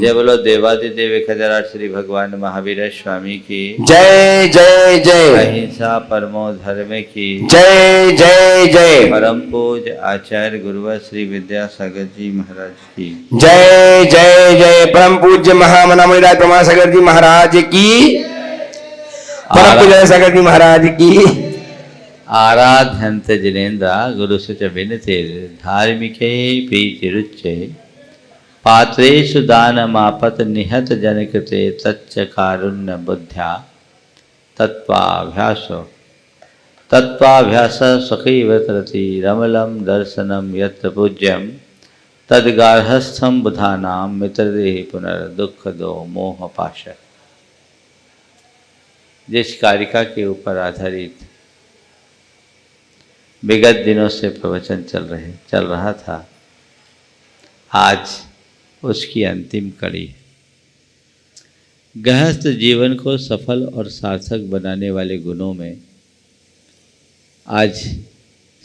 जय बोलो देवादिदेव खजराट श्री भगवान महावीर स्वामी की जय जय जय। अहिंसा परमो धर्म की जय जय जय। परम पूज आचार्य गुरुवर श्री विद्यासागर जी महाराज की जय जय जय। परम पूज्य महामना मुनिराज प्रमासागर जी महाराज की, परम पूज्य सागर जी महाराज की। आराध्यंत जिनेन्द्र गुरुसुच विनतिर धार्मिके प्रीतिरुच्चे पात्रेषु दानमापत निहत जनकृते तच्च कारुण्य बुद्ध्या तत्वाभ्यास सखैव तरति रमलम दर्शनम यत्र पूज्यम तद्गार्हस्थम बुधानां मित्रदेहि पुनर्दुःख दो मोह पाश। जिस कारिका के ऊपर आधारित विगत दिनों से प्रवचन चल रहा था, आज उसकी अंतिम कड़ी है। गृहस्थ जीवन को सफल और सार्थक बनाने वाले गुणों में आज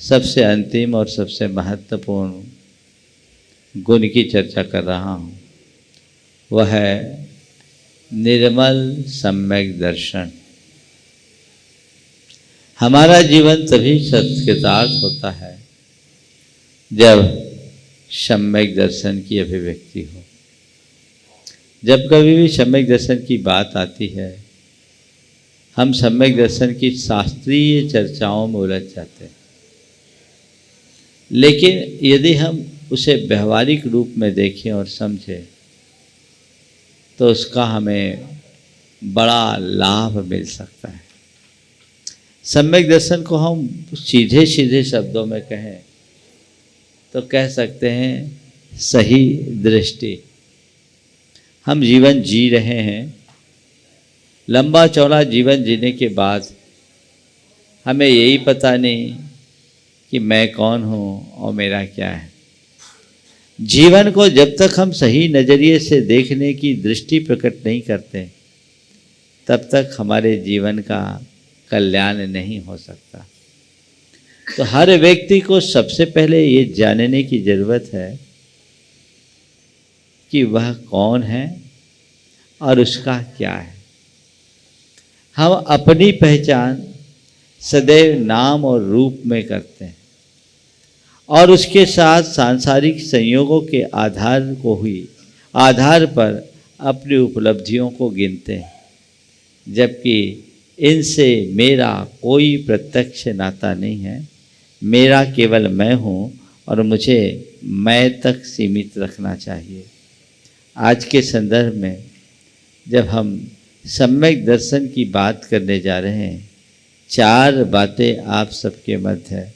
सबसे अंतिम और सबसे महत्वपूर्ण गुण की चर्चा कर रहा हूँ। वह है निर्मल सम्यक दर्शन। हमारा जीवन तभी सत्कृतार्थ होता है जब सम्यक दर्शन की अभिव्यक्ति हो। जब कभी भी सम्यक दर्शन की बात आती है, हम सम्यक दर्शन की शास्त्रीय चर्चाओं में उलझ जाते हैं, लेकिन यदि हम उसे व्यवहारिक रूप में देखें और समझें तो उसका हमें बड़ा लाभ मिल सकता है। सम्यक दर्शन को हम सीधे सीधे शब्दों में कहें तो कह सकते हैं सही दृष्टि। हम जीवन जी रहे हैं, लंबा चौड़ा जीवन जीने के बाद हमें यही पता नहीं कि मैं कौन हूँ और मेरा क्या है। जीवन को जब तक हम सही नज़रिए से देखने की दृष्टि प्रकट नहीं करते, तब तक हमारे जीवन का कल्याण नहीं हो सकता। तो हर व्यक्ति को सबसे पहले ये जानने की ज़रूरत है कि वह कौन है और उसका क्या है। हम अपनी पहचान सदैव नाम और रूप में करते हैं और उसके साथ सांसारिक संयोगों के आधार पर अपनी उपलब्धियों को गिनते हैं, जबकि इनसे मेरा कोई प्रत्यक्ष नाता नहीं है। मेरा केवल मैं हूँ और मुझे मैं तक सीमित रखना चाहिए। आज के संदर्भ में जब हम सम्यक दर्शन की बात करने जा रहे हैं, 4 बातें आप सबके मध्य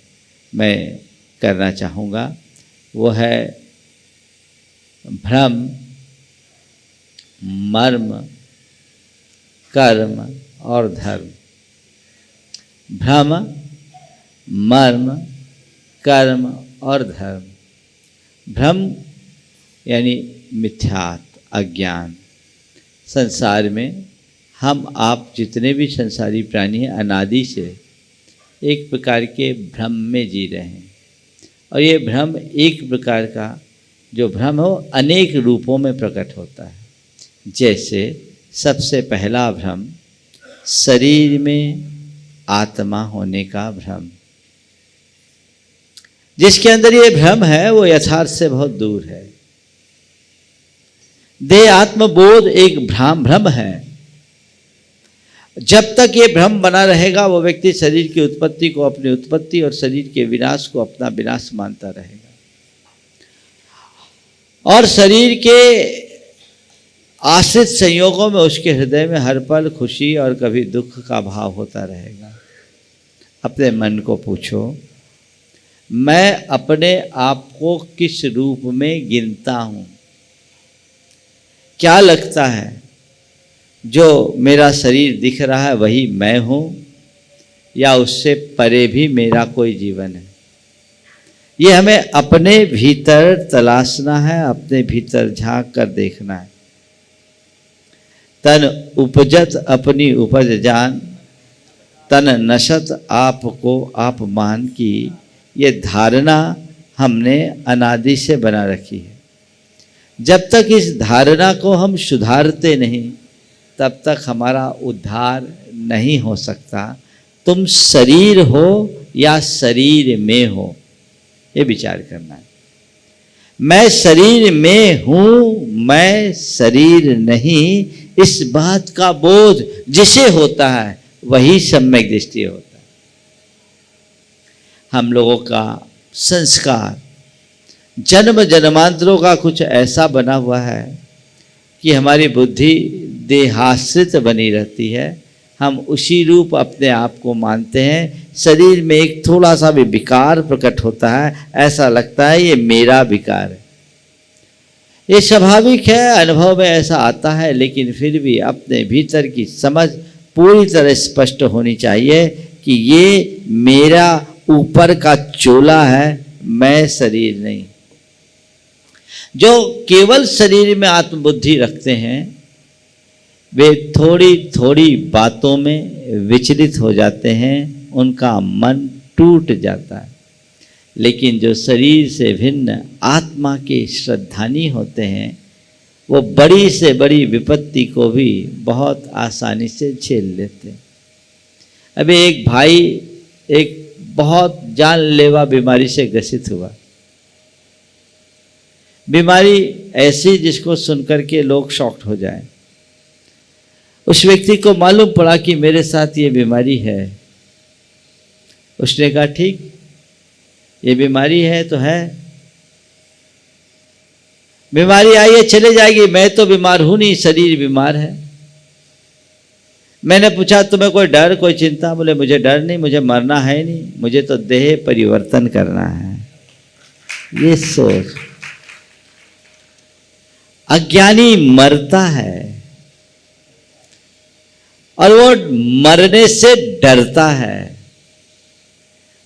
मैं करना चाहूँगा। वो है भ्रम, मर्म, कर्म और धर्म। भ्रम, मर्म, कर्म और धर्म। भ्रम यानी मिथ्यात्व, अज्ञान। संसार में हम आप जितने भी संसारी प्राणी हैं, अनादि से एक प्रकार के भ्रम में जी रहे हैं। और ये भ्रम एक प्रकार का जो भ्रम हो अनेक रूपों में प्रकट होता है। जैसे सबसे पहला भ्रम शरीर में आत्मा होने का भ्रम। जिसके अंदर ये भ्रम है वो यथार्थ से बहुत दूर है। देह आत्मबोध एक भ्रम है। जब तक ये भ्रम बना रहेगा वो व्यक्ति शरीर की उत्पत्ति को अपनी उत्पत्ति और शरीर के विनाश को अपना विनाश मानता रहेगा और शरीर के आश्रित संयोगों में उसके हृदय में हर पल खुशी और कभी दुख का भाव होता रहेगा। अपने मन को पूछो, मैं अपने आप को किस रूप में गिनता हूँ? क्या लगता है जो मेरा शरीर दिख रहा है वही मैं हूँ या उससे परे भी मेरा कोई जीवन है? ये हमें अपने भीतर तलाशना है, अपने भीतर झांक कर देखना है। तन उपजत अपनी उपज जान, तन नशत आपको आप मान की ये धारणा हमने अनादि से बना रखी है। जब तक इस धारणा को हम सुधारते नहीं तब तक हमारा उद्धार नहीं हो सकता। तुम शरीर हो या शरीर में हो, ये विचार करना है। मैं शरीर में हूं, मैं शरीर नहीं, इस बात का बोध जिसे होता है वही सम्यक दृष्टि होता है। हम लोगों का संस्कार जन्म जन्मांतरों का कुछ ऐसा बना हुआ है कि हमारी बुद्धि देहाश्रित बनी रहती है। हम उसी रूप अपने आप को मानते हैं। शरीर में एक थोड़ा सा भी विकार प्रकट होता है, ऐसा लगता है ये मेरा विकार है। ये स्वाभाविक है, अनुभव में ऐसा आता है, लेकिन फिर भी अपने भीतर की समझ पूरी तरह स्पष्ट होनी चाहिए कि ये मेरा ऊपर का चोला है, मैं शरीर नहीं। जो केवल शरीर में आत्मबुद्धि रखते हैं वे थोड़ी थोड़ी बातों में विचलित हो जाते हैं, उनका मन टूट जाता है। लेकिन जो शरीर से भिन्न आत्मा के श्रद्धानी होते हैं वो बड़ी से बड़ी विपत्ति को भी बहुत आसानी से झेल लेते हैं। अभी एक भाई एक बहुत जानलेवा बीमारी से ग्रसित हुआ। बीमारी ऐसी जिसको सुनकर के लोग शॉक्ड हो जाएं। उस व्यक्ति को मालूम पड़ा कि मेरे साथ ये बीमारी है। उसने कहा ठीक, ये बीमारी है तो है, बीमारी आई है चले जाएगी, मैं तो बीमार हूं नहीं, शरीर बीमार है। मैंने पूछा तुम्हें कोई डर कोई चिंता? बोले मुझे डर नहीं, मुझे मरना है नहीं, मुझे तो देह परिवर्तन करना है। ये सोच, अज्ञानी मरता है और वो मरने से डरता है,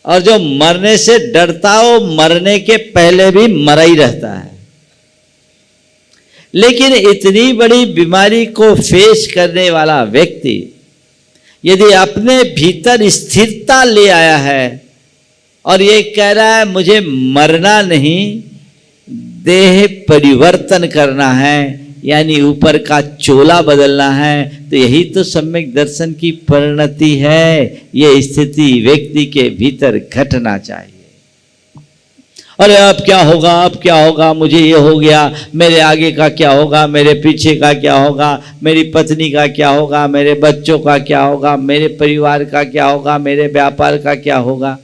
और जो मरने से डरता है वो मरने के पहले भी मरा ही रहता है। लेकिन इतनी बड़ी बीमारी को फेस करने वाला व्यक्ति यदि अपने भीतर स्थिरता ले आया है और ये कह रहा है मुझे मरना नहीं, देह परिवर्तन करना है, यानी ऊपर का चोला बदलना है, तो यही तो सम्यक दर्शन की परिणति है। ये स्थिति व्यक्ति के भीतर घटना चाहिए। अरे अब क्या होगा, अब क्या होगा, मुझे ये हो गया, मेरे आगे का क्या होगा, मेरे पीछे का क्या होगा, मेरी पत्नी का क्या होगा, मेरे बच्चों का क्या होगा, मेरे परिवार का क्या होगा, मेरे व्यापार का क्या होगा।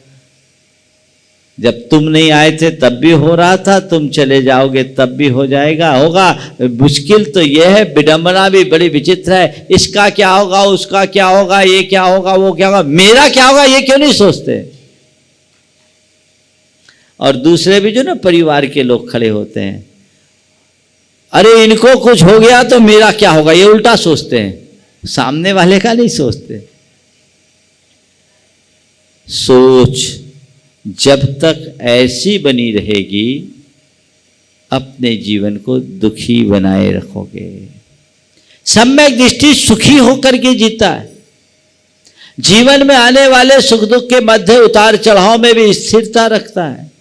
जब तुम नहीं आए थे तब भी हो रहा था, तुम चले जाओगे तब भी हो जाएगा, होगा। मुश्किल तो यह है, विडंबना भी बड़ी विचित्र है। इसका क्या होगा, उसका क्या होगा, ये क्या होगा, वो क्या होगा, मेरा क्या होगा, ये क्यों नहीं सोचते। और दूसरे भी जो ना परिवार के लोग खड़े होते हैं, अरे इनको कुछ हो गया तो मेरा क्या होगा, ये उल्टा सोचते हैं, सामने वाले का नहीं सोचते। सोच जब तक ऐसी बनी रहेगी अपने जीवन को दुखी बनाए रखोगे। सम्यक दृष्टि सुखी होकर के जीता है। जीवन में आने वाले सुख दुख के मध्य उतार चढ़ाव में भी स्थिरता रखता है।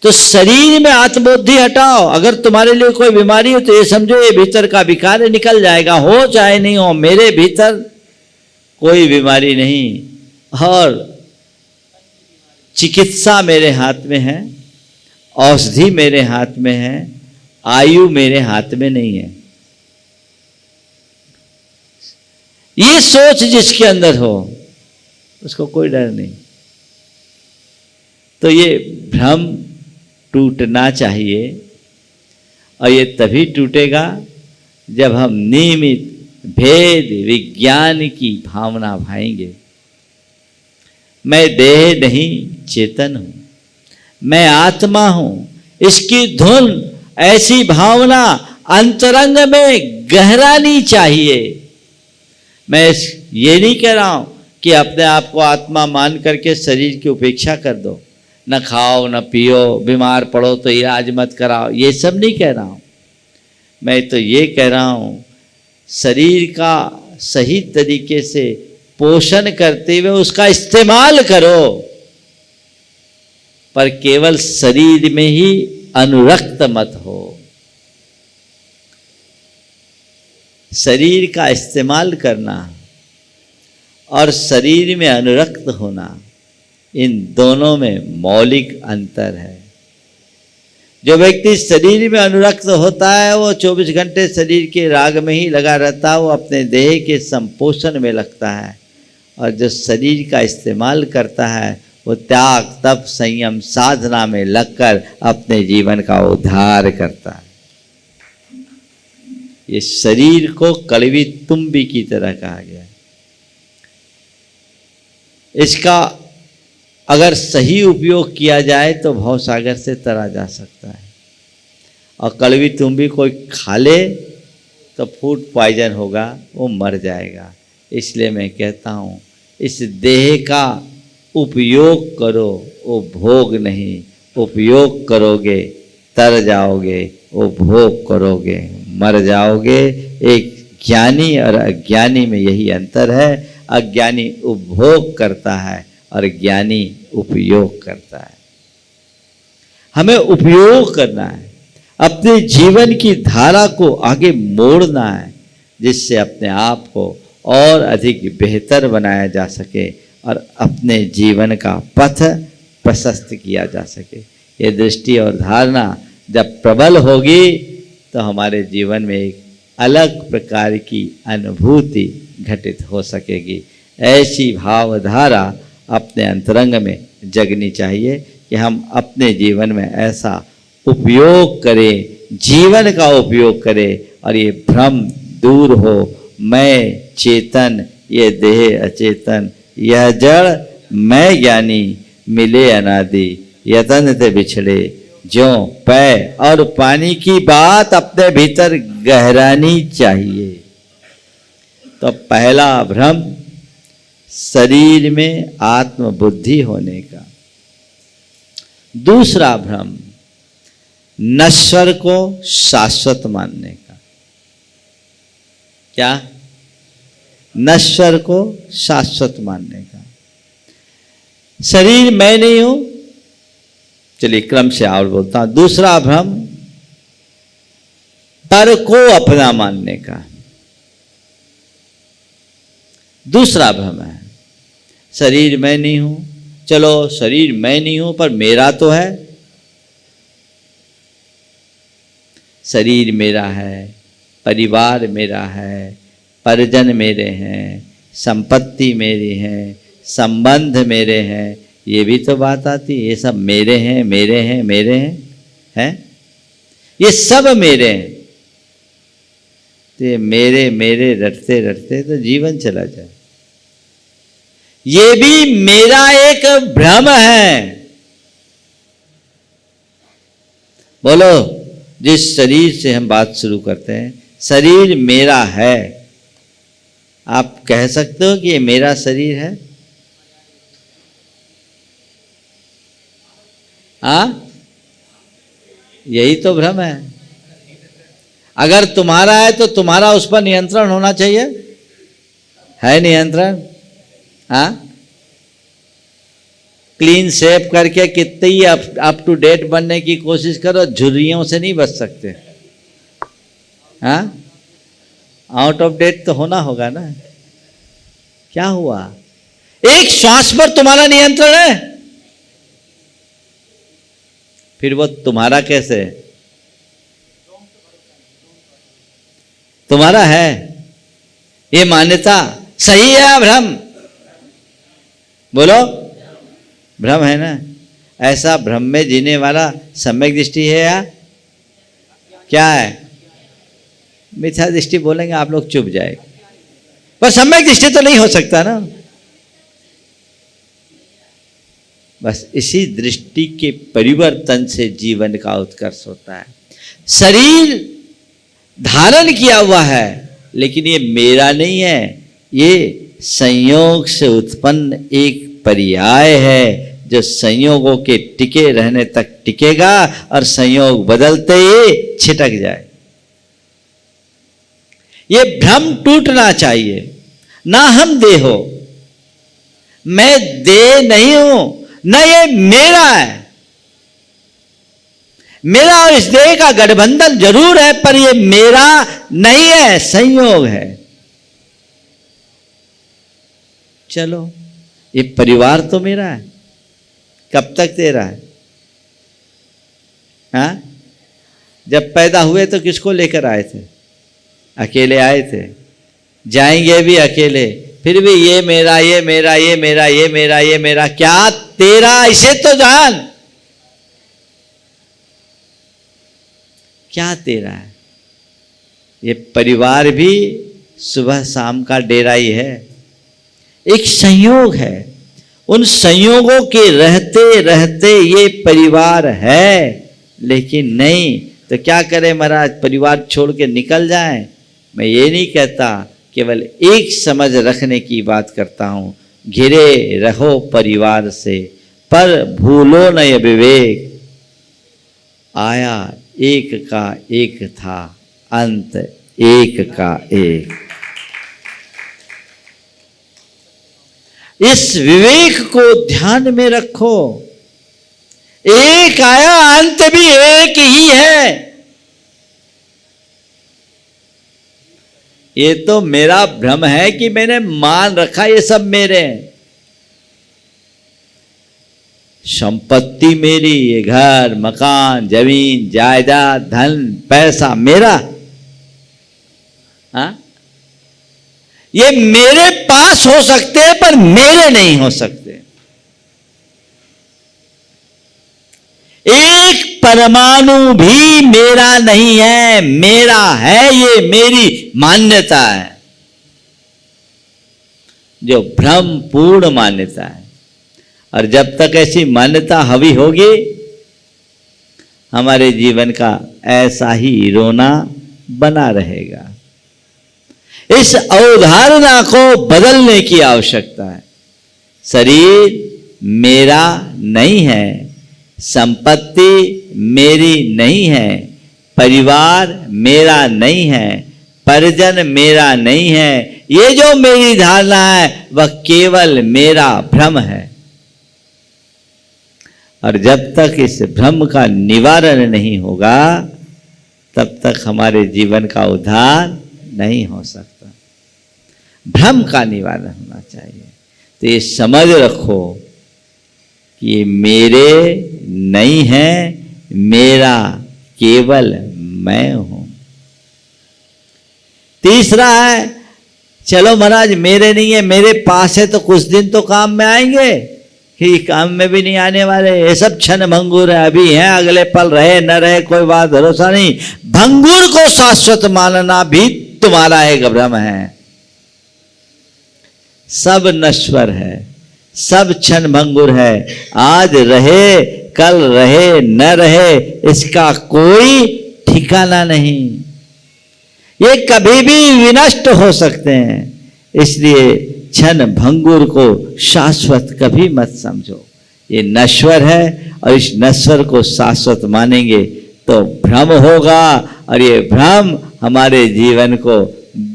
तो शरीर में आत्मबुद्धि हटाओ। अगर तुम्हारे लिए कोई बीमारी हो तो ये समझो ये भीतर का विकार निकल जाएगा, हो चाहे नहीं हो, मेरे भीतर कोई बीमारी नहीं। और चिकित्सा मेरे हाथ में है, औषधि मेरे हाथ में है, आयु मेरे हाथ में नहीं है। ये सोच जिसके अंदर हो उसको कोई डर नहीं। तो ये भ्रम टूटना चाहिए, और ये तभी टूटेगा जब हम नियमित भेद विज्ञान की भावना भाएंगे। मैं देह नहीं चेतन हूं, मैं आत्मा हूं, इसकी धुन ऐसी भावना अंतरंग में गहरानी चाहिए। मैं ये नहीं कह रहा हूं कि अपने आप को आत्मा मान करके शरीर की उपेक्षा कर दो, न खाओ न पियो, बीमार पड़ो तो इलाज मत कराओ, ये सब नहीं कह रहा हूं। मैं तो ये कह रहा हूं शरीर का सही तरीके से पोषण करते हुए उसका इस्तेमाल करो, पर केवल शरीर में ही अनुरक्त मत हो। शरीर का इस्तेमाल करना और शरीर में अनुरक्त होना, इन दोनों में मौलिक अंतर है। जो व्यक्ति शरीर में अनुरक्त होता है वो 24 घंटे शरीर के राग में ही लगा रहता है, वो अपने देह के संपोषण में लगता है। और जो शरीर का इस्तेमाल करता है वो त्याग, तप, संयम, साधना में लगकर अपने जीवन का उद्धार करता है। ये शरीर को कड़वी तुम्बी की तरह कहा गया है। इसका अगर सही उपयोग किया जाए तो भवसागर से तरा जा सकता है, और कड़वी तुम्बी कोई खा ले तो फूड पॉइजन होगा, वो मर जाएगा। इसलिए मैं कहता हूँ इस देह का उपयोग करो, वो भोग नहीं। उपयोग करोगे तर जाओगे, वो भोग करोगे मर जाओगे। एक ज्ञानी और अज्ञानी में यही अंतर है। अज्ञानी उपभोग करता है और ज्ञानी उपयोग करता है। हमें उपयोग करना है, अपने जीवन की धारा को आगे मोड़ना है, जिससे अपने आप को और अधिक बेहतर बनाया जा सके और अपने जीवन का पथ प्रशस्त किया जा सके। ये दृष्टि और धारणा जब प्रबल होगी तो हमारे जीवन में एक अलग प्रकार की अनुभूति घटित हो सकेगी। ऐसी भावधारा अपने अंतरंग में जगनी चाहिए कि हम अपने जीवन में ऐसा उपयोग करें, जीवन का उपयोग करें, और ये भ्रम दूर हो। मैं चेतन, ये देह अचेतन, यह जड़, मैं ज्ञानी, मिले अनादि, यतन से बिछड़े ज्यों पै और पानी की बात अपने भीतर गहरानी चाहिए। तो पहला भ्रम शरीर में आत्मबुद्धि होने का। दूसरा भ्रम नश्वर को शाश्वत मानने का। क्या? नश्वर को शाश्वत मानने का। शरीर मैं नहीं हूं, चलिए क्रम से और बोलता हूं। दूसरा भ्रम पर को अपना मानने का। दूसरा भ्रम है शरीर मैं नहीं हूं, चलो शरीर मैं नहीं हूं पर मेरा तो है। शरीर मेरा है, परिवार मेरा है, परिजन मेरे हैं, संपत्ति मेरी है, संबंध मेरे हैं। ये भी तो बात आती है, ये सब मेरे हैं, मेरे हैं, मेरे हैं, ये सब मेरे हैं। तो ये मेरे मेरे रटते रटते तो जीवन चला जाए। ये भी मेरा एक भ्रम है। बोलो, जिस शरीर से हम बात शुरू करते हैं, शरीर मेरा है। आप कह सकते हो कि ये मेरा शरीर है? यही तो भ्रम है। अगर तुम्हारा है तो तुम्हारा उस पर नियंत्रण होना चाहिए। है नियंत्रण? क्लीन शेप करके कितने ही अप टू डेट बनने की कोशिश करो, झुर्रियों से नहीं बच सकते। आउट ऑफ डेट तो होना होगा ना। क्या हुआ? एक श्वास पर तुम्हारा नियंत्रण है, फिर वो तुम्हारा कैसे? तुम्हारा है। ये मान्यता सही है या भ्रम? बोलो, भ्रम है ना। ऐसा भ्रम में जीने वाला सम्यक दृष्टि है या क्या है? मिथ्या दृष्टि बोलेंगे आप लोग चुप जाए, पर सम्यक दृष्टि तो नहीं हो सकता ना। बस इसी दृष्टि के परिवर्तन से जीवन का उत्कर्ष होता है। शरीर धारण किया हुआ है, लेकिन ये मेरा नहीं है, ये संयोग से उत्पन्न एक पर्याय है, जो संयोगों के टिके रहने तक टिकेगा और संयोग बदलते ही छिटक जाए। ये भ्रम टूटना चाहिए। ना हम देह हो, मैं देह नहीं हूं, न ये मेरा है। मेरा और इस देह का गठबंधन जरूर है, पर ये मेरा नहीं है, संयोग है। चलो, ये परिवार तो मेरा है, कब तक तेरा है? हाँ, जब पैदा हुए तो किसको लेकर आए थे? अकेले आए थे, जाएंगे भी अकेले, फिर भी ये मेरा, ये मेरा, ये मेरा, ये मेरा, ये मेरा। क्या तेरा? इसे तो जान, क्या तेरा है? ये परिवार भी सुबह शाम का डेरा ही है, एक संयोग है। उन संयोगों के रहते रहते ये परिवार है, लेकिन नहीं तो क्या करें महाराज, परिवार छोड़ के निकल जाएं? मैं ये नहीं कहता, केवल एक समझ रखने की बात करता हूँ, घिरे रहो परिवार से पर भूलो न ये विवेक, आया एक का एक था, अंत एक का एक। इस विवेक को ध्यान में रखो, एक आया, अंत भी एक ही है। ये तो मेरा भ्रम है कि मैंने मान रखा ये सब मेरे हैं। संपत्ति मेरी, ये घर मकान जमीन जायदाद धन पैसा मेरा, हाँ, ये मेरे पास हो सकते हैं पर मेरे नहीं हो सकते। एक परमाणु भी मेरा नहीं है, मेरा है, ये मेरी मान्यता है, जो भ्रम पूर्ण मान्यता है। और जब तक ऐसी मान्यता हावी होगी, हमारे जीवन का ऐसा ही रोना बना रहेगा। इस अवधारणा को बदलने की आवश्यकता है। शरीर मेरा नहीं है, संपत्ति मेरी नहीं है, परिवार मेरा नहीं है, परिजन मेरा नहीं है। ये जो मेरी धारणा है वह केवल मेरा भ्रम है। और जब तक इस भ्रम का निवारण नहीं होगा, तब तक हमारे जीवन का उद्धार नहीं हो सकता। भ्रम का निवारण होना चाहिए। तो ये समझ रखो कि ये मेरे नहीं है, मेरा केवल मैं हूं। तीसरा है, चलो महाराज मेरे नहीं है, मेरे पास है तो कुछ दिन तो काम में आएंगे, कि काम में भी नहीं आने वाले। ये सब क्षण भंगुर है, अभी है, अगले पल रहे न रहे कोई बात भरोसा नहीं। भंगुर को शाश्वत मानना भी तुम्हारा एक भ्रम है। सब नश्वर है, सब क्षण भंगुर है, आज रहे कल रहे न रहे, इसका कोई ठिकाना नहीं। ये कभी भी विनष्ट हो सकते हैं। इसलिए क्षण भंगुर को शाश्वत कभी मत समझो। ये नश्वर है और इस नश्वर को शाश्वत मानेंगे तो भ्रम होगा, और ये भ्रम हमारे जीवन को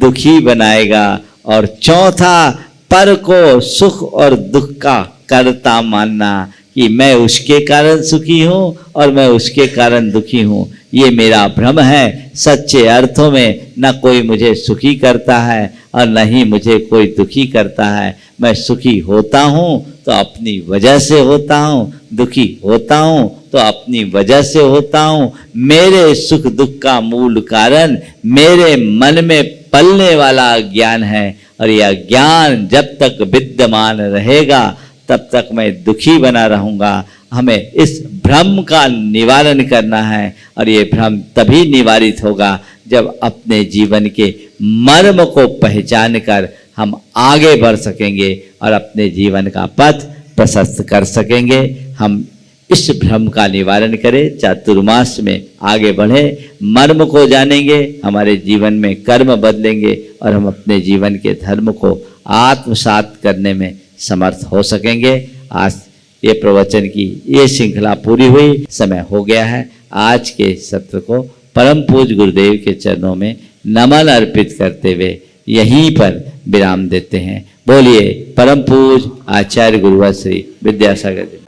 दुखी बनाएगा। और चौथा, पर को सुख और दुख का कर्ता मानना, कि मैं उसके कारण सुखी हूं और मैं उसके कारण दुखी हूं, ये मेरा भ्रम है। सच्चे अर्थों में न कोई मुझे सुखी करता है और न ही मुझे कोई दुखी करता है। मैं सुखी होता हूं तो अपनी वजह से होता हूं, दुखी होता हूं तो अपनी वजह से होता हूं। मेरे सुख दुख का मूल कारण मेरे मन में पलने वाला अज्ञान है, और यह ज्ञान जब तक विद्यमान रहेगा तब तक मैं दुखी बना रहूंगा। हमें इस भ्रम का निवारण करना है, और ये भ्रम तभी निवारित होगा जब अपने जीवन के मर्म को पहचान कर हम आगे बढ़ सकेंगे और अपने जीवन का पथ प्रशस्त कर सकेंगे। हम इस भ्रम का निवारण करें, चातुर्मास में आगे बढ़े, मर्म को जानेंगे, हमारे जीवन में कर्म बदलेंगे और हम अपने जीवन के धर्म को आत्मसात करने में समर्थ हो सकेंगे। आज ये प्रवचन की ये श्रृंखला पूरी हुई, समय हो गया है। आज के सत्र को परम पूज्य गुरुदेव के चरणों में नमन अर्पित करते हुए यहीं पर विराम देते हैं। बोलिए परम पूज्य आचार्य गुरुवर श्री विद्यासागर जी।